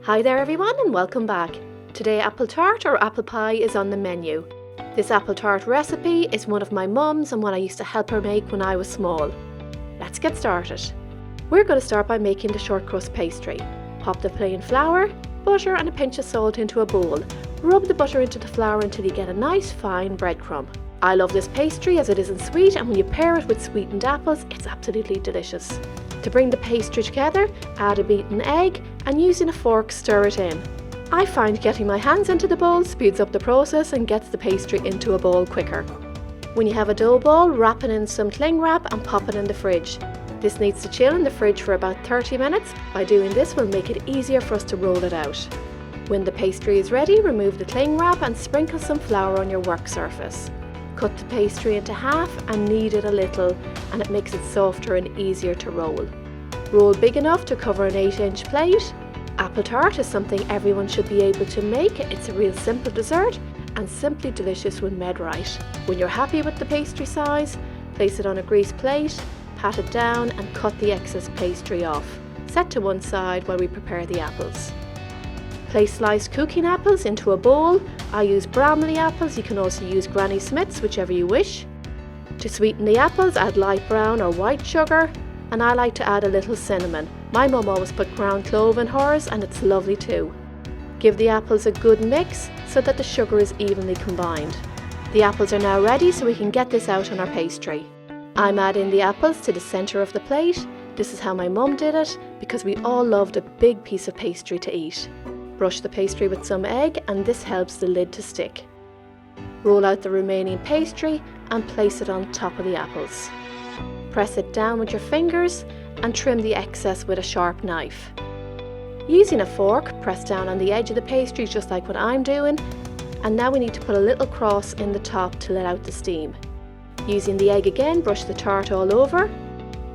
Hi there everyone and welcome back. Today apple tart or apple pie is on the menu. This apple tart recipe is one of my mum's and one I used to help her make when I was small. Let's get started. We're going to start by making the shortcrust pastry. Pop the plain flour, butter and a pinch of salt into a bowl. Rub the butter into the flour until you get a nice fine breadcrumb. I love this pastry as it isn't sweet, and when you pair it with sweetened apples, it's absolutely delicious. To bring the pastry together, add a beaten egg and using a fork stir it in. I find getting my hands into the bowl speeds up the process and gets the pastry into a bowl quicker. When you have a dough ball, wrap it in some cling wrap and pop it in the fridge. This needs to chill in the fridge for about 30 minutes. By doing this, we'll make it easier for us to roll it out. When the pastry is ready, remove the cling wrap and sprinkle some flour on your work surface. Cut the pastry into half and knead it a little, and it makes it softer and easier to roll. Roll big enough to cover an 8-inch plate. Apple tart is something everyone should be able to make. It's a real simple dessert and simply delicious when made right. When you're happy with the pastry size, place it on a greased plate, pat it down and cut the excess pastry off. Set to one side while we prepare the apples. Place sliced cooking apples into a bowl. I use Bramley apples, you can also use Granny Smiths, whichever you wish. To sweeten the apples, add light brown or white sugar, and I like to add a little cinnamon. My mum always put ground clove in hers and it's lovely too. Give the apples a good mix so that the sugar is evenly combined. The apples are now ready, so we can get this out on our pastry. I'm adding the apples to the centre of the plate. This is how my mum did it because we all loved a big piece of pastry to eat. Brush the pastry with some egg and this helps the lid to stick. Roll out the remaining pastry and place it on top of the apples. Press it down with your fingers and trim the excess with a sharp knife. Using a fork, press down on the edge of the pastry just like what I'm doing, and now we need to put a little cross in the top to let out the steam. Using the egg again, brush the tart all over.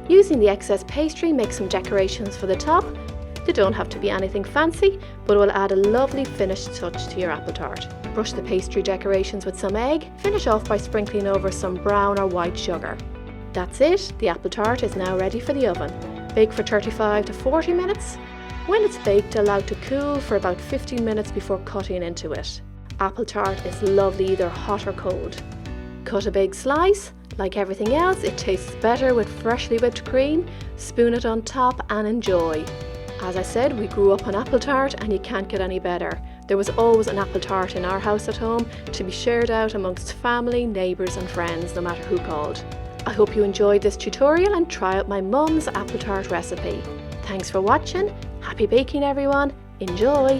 Using the excess pastry, make some decorations for the top. They don't have to be anything fancy, but it will add a lovely finished touch to your apple tart. Brush the pastry decorations with some egg. Finish off by sprinkling over some brown or white sugar. That's it, the apple tart is now ready for the oven. Bake for 35 to 40 minutes. When it's baked, allow it to cool for about 15 minutes before cutting into it. Apple tart is lovely either hot or cold. Cut a big slice. Like everything else, it tastes better with freshly whipped cream. Spoon it on top and enjoy. As I said, we grew up on apple tart and you can't get any better. There was always an apple tart in our house at home to be shared out amongst family, neighbours and friends, no matter who called. I hope you enjoyed this tutorial and try out my mum's apple tart recipe. Thanks for watching. Happy baking everyone. Enjoy!